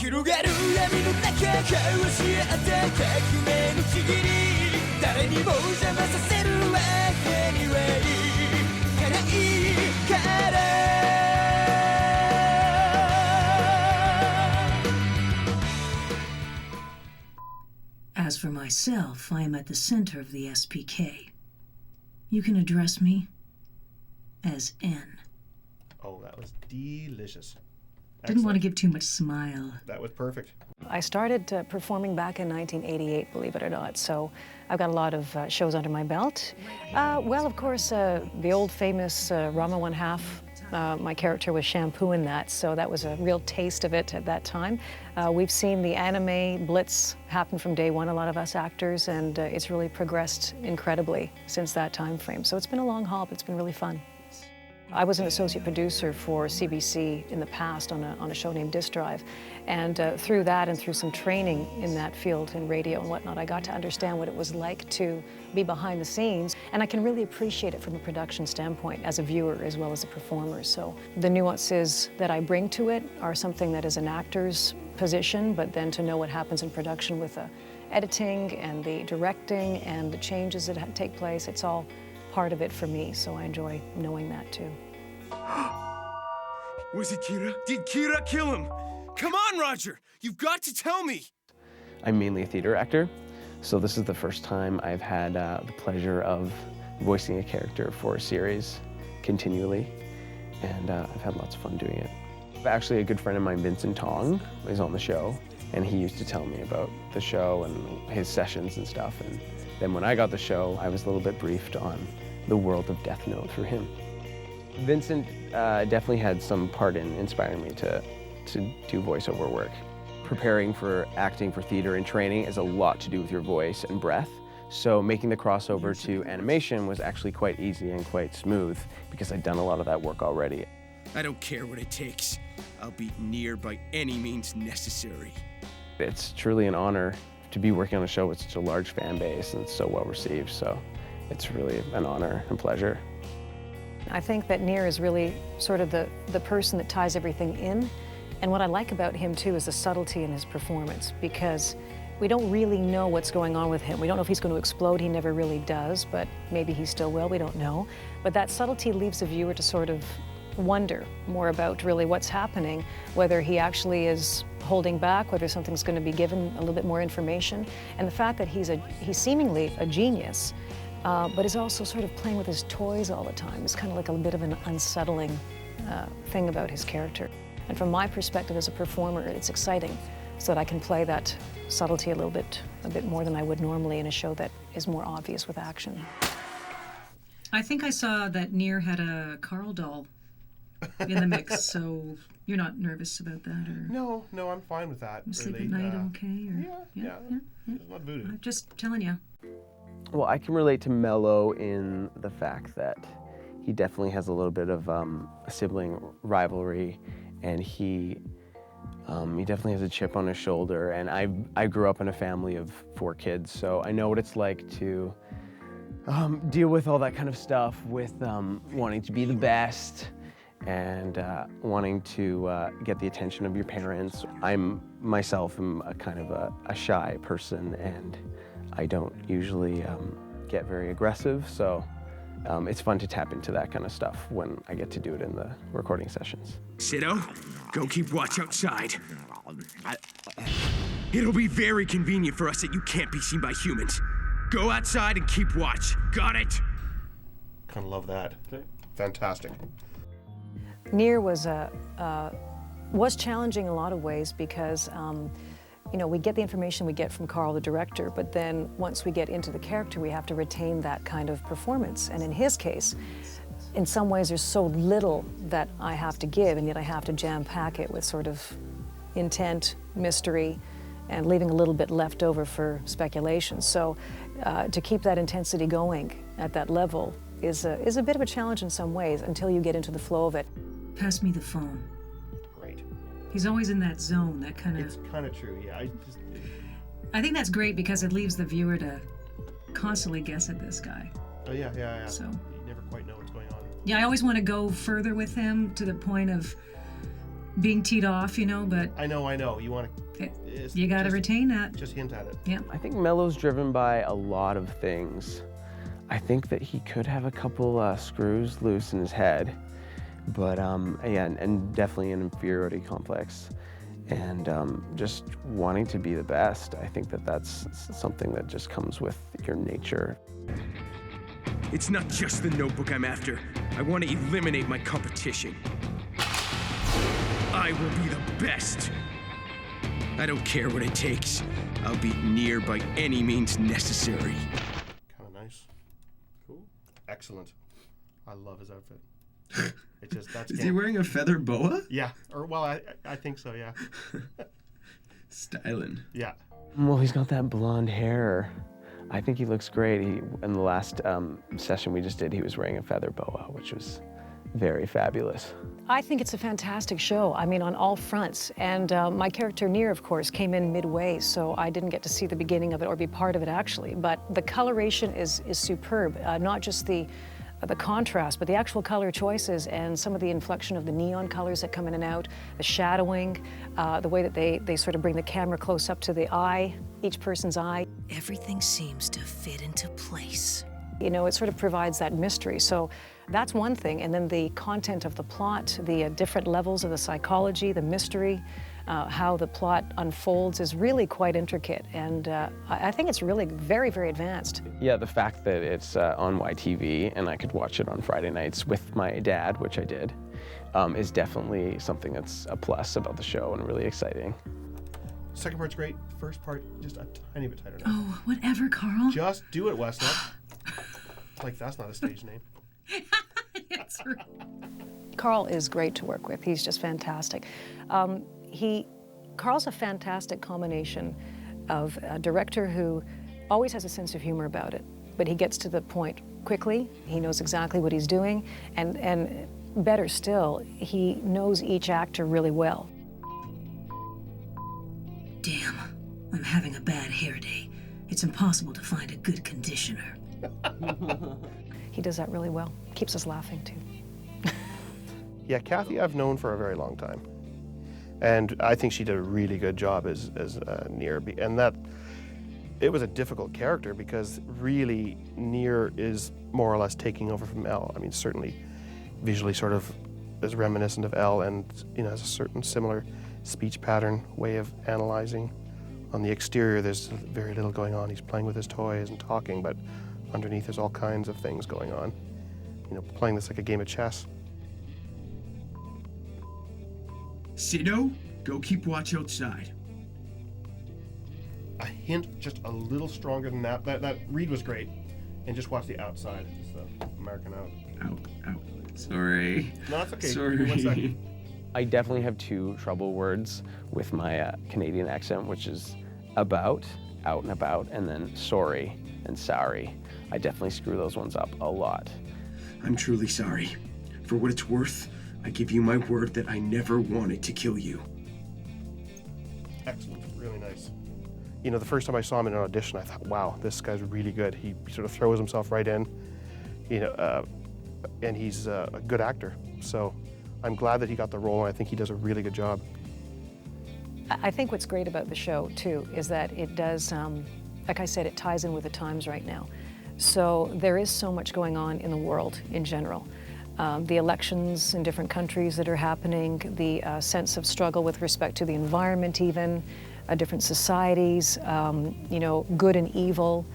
広がる闇の中交わし合った革命のちぎり誰にも邪魔させるわけにはいかないから As for myself, I am at the center of the SPK. You can address me as N. Oh, that was delicious. Didn't want to give too much smile. That was perfect. I started performing back in 1988, believe it or not, so I've got a lot of shows under my belt. Well, of course, the old famous Rama One Half, my character was Shampoo in that, so that was a real taste of it at that time. We've seen the anime blitz happen from day one, a lot of us actors, and it's really progressed incredibly since that time frame. So it's been a long haul, but it's been really fun. I was an associate producer for CBC in the past on a show named Disc Drive, and through that and through some training in that field in radio and whatnot, I got to understand what it was like to be behind the scenes, and I can really appreciate it from a production standpoint as a viewer as well as a performer. So the nuances that I bring to it are something that is an actor's position, but then to know what happens in production with the editing and the directing and the changes that take place, it's all part of it for me, so I enjoy knowing that too. Was it Kira? Did Kira kill him? Come on, Roger! You've got to tell me! I'm mainly a theater actor, so this is the first time I've had the pleasure of voicing a character for a series continually, and I've had lots of fun doing it. Actually, a good friend of mine, Vincent Tong, is on the show, and he used to tell me about the show and his sessions and stuff, and then when I got the show, I was a little bit briefed on the world of Death Note through him. Vincent definitely had some part in inspiring me to do voiceover work. Preparing for acting for theater and training has a lot to do with your voice and breath. So making the crossover to animation was actually quite easy and quite smooth because I'd done a lot of that work already. I don't care what it takes. I'll beat Nier by any means necessary. It's truly an honor to be working on a show with such a large fan base and so well received. So it's really an honor and pleasure. I think that Nier is really sort of the person that ties everything in. And what I like about him too is the subtlety in his performance, because we don't really know what's going on with him. We don't know if he's going to explode. He never really does, but maybe he still will. We don't know. But that subtlety leaves the viewer to sort of wonder more about really what's happening, whether he actually is holding back, whether something's going to be given a little bit more information. And the fact that he's seemingly a genius, but is also sort of playing with his toys all the time is kind of like a bit of an unsettling thing about his character. And from my perspective as a performer, it's exciting so that I can play that subtlety a bit more than I would normally in a show that is more obvious with action. I think I saw that Nier had a Carl doll in the mix, so you're not nervous about that, or No, I'm fine with that. sleep really. at night okay? Or, Yeah. It's not voodoo. I'm just telling you. Well, I can relate to Mello in the fact that he definitely has a little bit of a sibling rivalry, and he definitely has a chip on his shoulder. And I grew up in a family of 4 kids, so I know what it's like to deal with all that kind of stuff, with wanting to be the best and wanting to get the attention of your parents. I'm myself am a kind of a shy person, and I don't usually get very aggressive, so it's fun to tap into that kind of stuff when I get to do it in the recording sessions. Sido, go keep watch outside. It'll be very convenient for us that you can't be seen by humans. Go outside and keep watch. Got it? Kind of love that. Okay. Fantastic. Nier was challenging in a lot of ways because we get the information we get from Carl, the director, but then once we get into the character, we have to retain that kind of performance. And in his case, in some ways, there's so little that I have to give, and yet I have to jam-pack it with sort of intent, mystery, and leaving a little bit left over for speculation. So to keep that intensity going at that level is a bit of a challenge in some ways until you get into the flow of it. Pass me the phone. Great. He's always in that zone, that kind of... It's kind of true, yeah. I think that's great because it leaves the viewer to constantly guess at this guy. Oh, yeah. So, you never quite know what's going on. yeah, I always want to go further with him to the point of being teed off, but I know. You want to. you got to retain that. Just hint at it. Yeah. I think Mello's driven by a lot of things. I think that he could have a couple screws loose in his head, but yeah, and definitely an inferiority complex, and just wanting to be the best. I think that that's something that just comes with your nature. It's not just the notebook I'm after. I want to eliminate my competition. I will be the best. I don't care what it takes. I'll beat Nier by any means necessary. Kind of nice. Cool. Excellent. I love his outfit. It just that's. Is he wearing a feather boa? Yeah. Or well, I think so. Yeah. Styling. Yeah. Well, he's got that blonde hair. I think he looks great. In the last session we just did, he was wearing a feather boa, which was very fabulous. I think it's a fantastic show. I mean, on all fronts. And my character Nier, of course, came in midway, so I didn't get to see the beginning of it or be part of it, actually. But the coloration is superb. Not just the contrast, but the actual color choices and some of the inflection of the neon colors that come in and out, the shadowing, the way that they sort of bring the camera close up to the eye, each person's eye. Everything seems to fit into place. You know, it sort of provides that mystery. So that's one thing. And then the content of the plot, the different levels of the psychology, the mystery, how the plot unfolds is really quite intricate. And I think it's really very, very advanced. Yeah, the fact that it's on YTV and I could watch it on Friday nights with my dad, which I did, is definitely something that's a plus about the show and really exciting. Second part's great. First part, just a tiny bit tighter now. Oh, whatever, Carl. Just do it, Wesley. Like that's not a stage name. It's right. Carl is great to work with. He's just fantastic. Carl's a fantastic combination of a director who always has a sense of humor about it, but he gets to the point quickly. He knows exactly what he's doing, and better still, he knows each actor really well. Damn, I'm having a bad hair day. It's impossible to find a good conditioner. He does that really well. Keeps us laughing, too. Yeah, Kathy I've known for a very long time. And I think she did a really good job as Nier. And that, it was a difficult character because really Nier is more or less taking over from Elle. I mean, certainly visually sort of is reminiscent of Elle and, has a certain similar speech pattern, way of analyzing. On the exterior, there's very little going on. He's playing with his toys and talking, but underneath there's all kinds of things going on. Playing this like a game of chess. Sido, go keep watch outside. A hint just a little stronger than that. That read was great. And just watch the outside. It's the American out. Out. Sorry. No, it's okay. Sorry. Give me 1 second. I definitely have two trouble words with my Canadian accent, which is about, out and about, and then sorry and sorry. I definitely screw those ones up a lot. I'm truly sorry. For what it's worth, I give you my word that I never wanted to kill you. Excellent. Really nice. The first time I saw him in an audition, I thought, wow, this guy's really good. He sort of throws himself right in, and he's a good actor. So I'm glad that he got the role, and I think he does a really good job. I think what's great about the show, too, is that it does, like I said, it ties in with the times right now. So there is so much going on in the world in general. The elections in different countries that are happening, the sense of struggle with respect to the environment even, different societies, good and evil.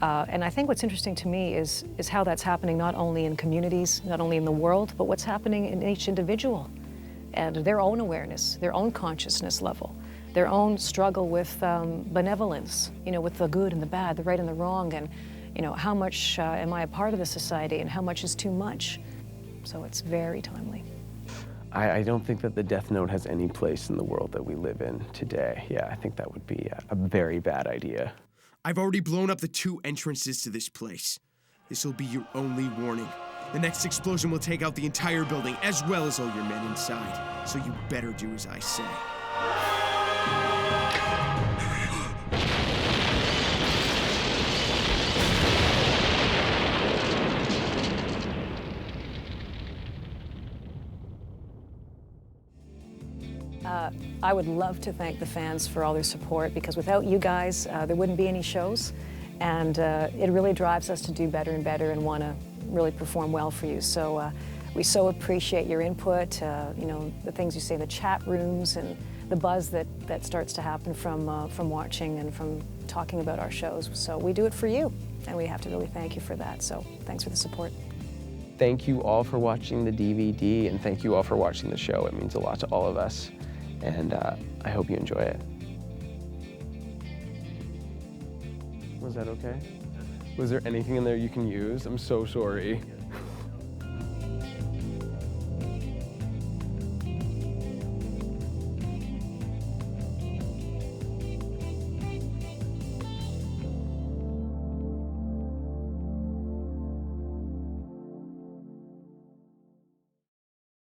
And I think what's interesting to me is how that's happening not only in communities, not only in the world, but what's happening in each individual and their own awareness, their own consciousness level, their own struggle with benevolence, with the good and the bad, the right and the wrong, and how much am I a part of the society and how much is too much. So it's very timely. I don't think that the Death Note has any place in the world that we live in today. Yeah, I think that would be a very bad idea. I've already blown up the 2 entrances to this place. This will be your only warning. The next explosion will take out the entire building, as well as all your men inside. So you better do as I say. I would love to thank the fans for all their support, because without you guys, there wouldn't be any shows. And it really drives us to do better and better and want to really perform well for you. So we so appreciate your input, you know, the things you say in the chat rooms and the buzz that starts to happen from watching and from talking about our shows. So we do it for you, and we have to really thank you for that. So thanks for the support. Thank you all for watching the DVD, and thank you all for watching the show. It means a lot to all of us, and I hope you enjoy it. Was that okay? Was there anything in there you can use? I'm so sorry.